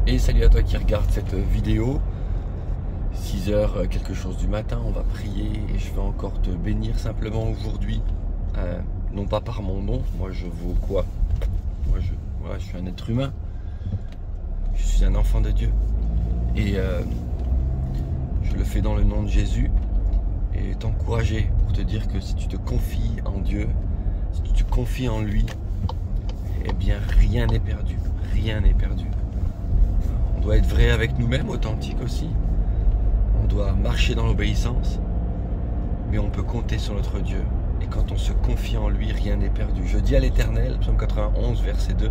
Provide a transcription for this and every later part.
Et salut à toi qui regarde cette vidéo. 6h quelque chose du matin, on va prier et je vais encore te bénir simplement aujourd'hui. Non pas par mon nom, moi je vaux quoi? Moi je suis un être humain. Je suis un enfant de Dieu. Et je le fais dans le nom de Jésus. Et t'encourager pour te dire que si tu te confies en Dieu, si tu te confies en lui, eh bien rien n'est perdu. Rien n'est perdu. On doit être vrai avec nous-mêmes, authentique aussi. On doit marcher dans l'obéissance. Mais on peut compter sur notre Dieu. Et quand on se confie en lui, rien n'est perdu. Je dis à l'Éternel, psaume 91, verset 2.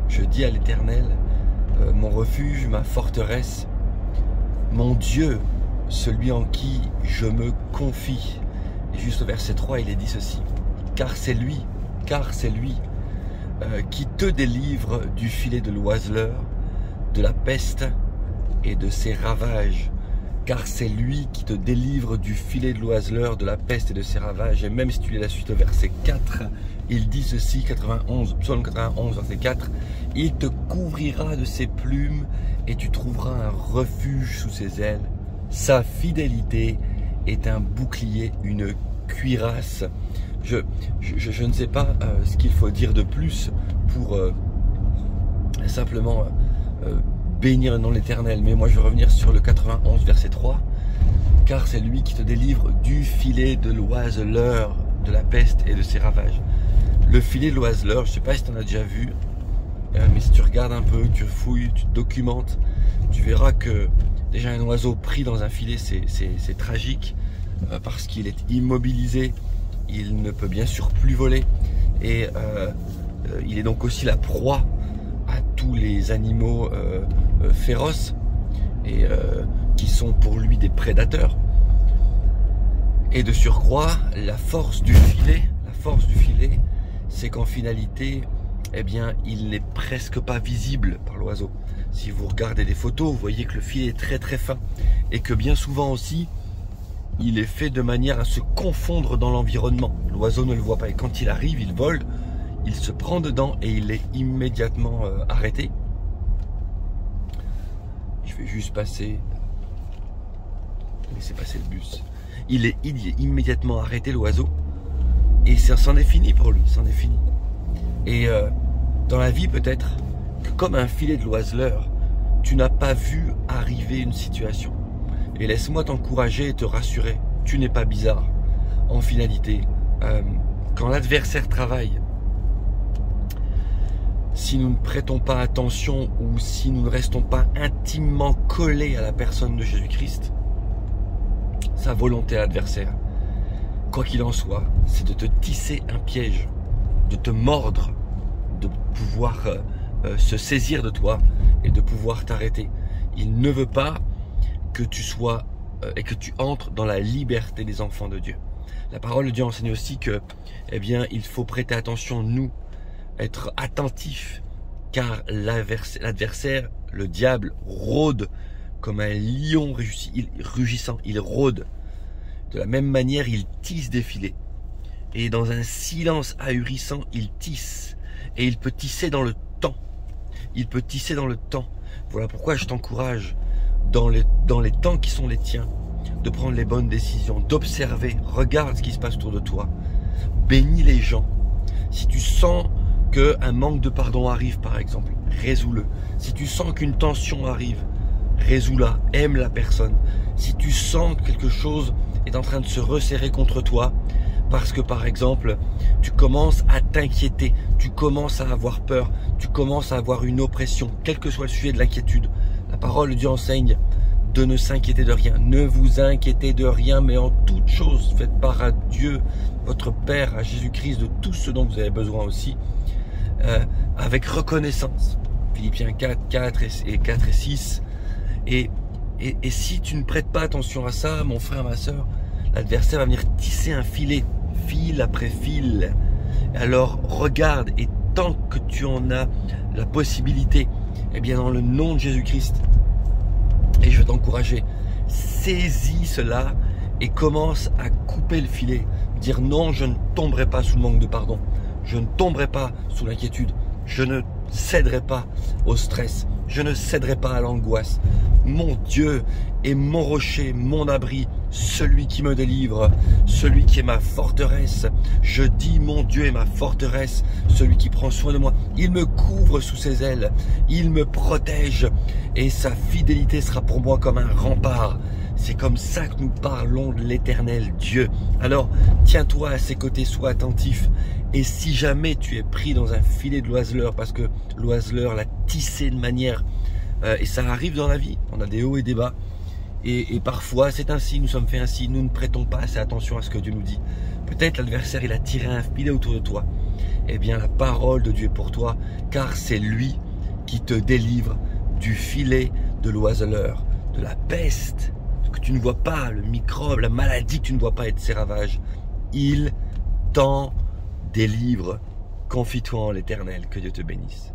Je dis à l'Éternel, mon refuge, ma forteresse, mon Dieu, celui en qui je me confie. Et juste au verset 3, il est dit ceci. Car c'est lui qui te délivre du filet de l'oiseleur, de la peste et de ses ravages. Car c'est lui qui te délivre du filet de l'oiseleur, de la peste et de ses ravages. Et même si tu lis la suite au verset 4, il dit ceci, psaume 91, verset 4, il te couvrira de ses plumes et tu trouveras un refuge sous ses ailes. Sa fidélité est un bouclier, une cuirasse. Je ne sais pas ce qu'il faut dire de plus pour simplement bénir le nom de l'Éternel. Mais moi je vais revenir sur le 91 verset 3. Car c'est lui qui te délivre du filet de l'oiseleur, de la peste et de ses ravages. Le filet de l'oiseleur, je ne sais pas si tu en as déjà vu, mais si tu regardes un peu, tu fouilles, tu te documentes, tu verras que déjà un oiseau pris dans un filet c'est tragique parce qu'il est immobilisé. Il ne peut bien sûr plus voler et il est donc aussi la proie à tous les animaux féroces et qui sont pour lui des prédateurs. Et de surcroît, la force du filet, c'est qu'en finalité, eh bien, il n'est presque pas visible par l'oiseau. Si vous regardez des photos, vous voyez que le filet est très très fin et que bien souvent aussi, il est fait de manière à se confondre dans l'environnement. L'oiseau ne le voit pas et quand il arrive, il vole, il se prend dedans et il est immédiatement arrêté. Je vais juste laisser passer le bus. Il est immédiatement arrêté, l'oiseau, et c'en est fini pour lui, c'en est fini. Et dans la vie peut-être que comme un filet de l'oiseleur, tu n'as pas vu arriver une situation. Et laisse-moi t'encourager et te rassurer, tu n'es pas bizarre. En finalité, quand l'adversaire travaille, si nous ne prêtons pas attention ou si nous ne restons pas intimement collés à la personne de Jésus-Christ, sa volonté adversaire, quoi qu'il en soit, c'est de te tisser un piège, de te mordre, de pouvoir se saisir de toi et de pouvoir t'arrêter. Il ne veut pas que tu sois et que tu entres dans la liberté des enfants de Dieu. La parole de Dieu enseigne aussi que, eh bien, il faut prêter attention, nous, être attentifs, car l'adversaire, le diable, rôde comme un lion rugissant, il rôde. De la même manière, il tisse des filets. Et dans un silence ahurissant, il tisse. Et il peut tisser dans le temps. Il peut tisser dans le temps. Voilà pourquoi je t'encourage, dans les temps qui sont les tiens, de prendre les bonnes décisions, d'observer, regarde ce qui se passe autour de toi, bénis les gens. Si tu sens qu'un manque de pardon arrive par exemple, résous-le. Si tu sens qu'une tension arrive, résous-la, aime la personne. Si tu sens que quelque chose est en train de se resserrer contre toi, parce que par exemple, tu commences à t'inquiéter, tu commences à avoir peur, tu commences à avoir une oppression, quel que soit le sujet de l'inquiétude, la parole de Dieu enseigne de ne s'inquiéter de rien. Ne vous inquiétez de rien, mais en toute chose, faites part à Dieu, votre Père, à Jésus-Christ, de tout ce dont vous avez besoin aussi, avec reconnaissance. Philippiens 4 et 6. Et si tu ne prêtes pas attention à ça, mon frère, ma soeur, l'adversaire va venir tisser un filet, fil après fil. Alors regarde, et tant que tu en as la possibilité, eh bien dans le nom de Jésus-Christ, et je vais t'encourager, saisis cela et commence à couper le filet. Dire non, je ne tomberai pas sous le manque de pardon. Je ne tomberai pas sous l'inquiétude. Je ne céderai pas au stress. Je ne céderai pas à l'angoisse. Mon Dieu est mon rocher, mon abri, celui qui me délivre, celui qui est ma forteresse. Je dis mon Dieu est ma forteresse, celui qui prend soin de moi. Il me couvre sous ses ailes, il me protège et sa fidélité sera pour moi comme un rempart. C'est comme ça que nous parlons de l'Éternel Dieu. Alors, tiens-toi à ses côtés, sois attentif. Et si jamais tu es pris dans un filet de l'oiseleur, parce que l'oiseleur l'a tissé de manière... et ça arrive dans la vie, on a des hauts et des bas. Et parfois, c'est ainsi, nous sommes faits ainsi, nous ne prêtons pas assez attention à ce que Dieu nous dit. Peut-être l'adversaire, il a tiré un filet autour de toi. Eh bien, la parole de Dieu est pour toi, car c'est lui qui te délivre du filet de l'oiseleur, de la peste, que tu ne vois pas, le microbe, la maladie que tu ne vois pas et de ses ravages. Il t'en délivre. Confie-toi en l'Éternel, que Dieu te bénisse.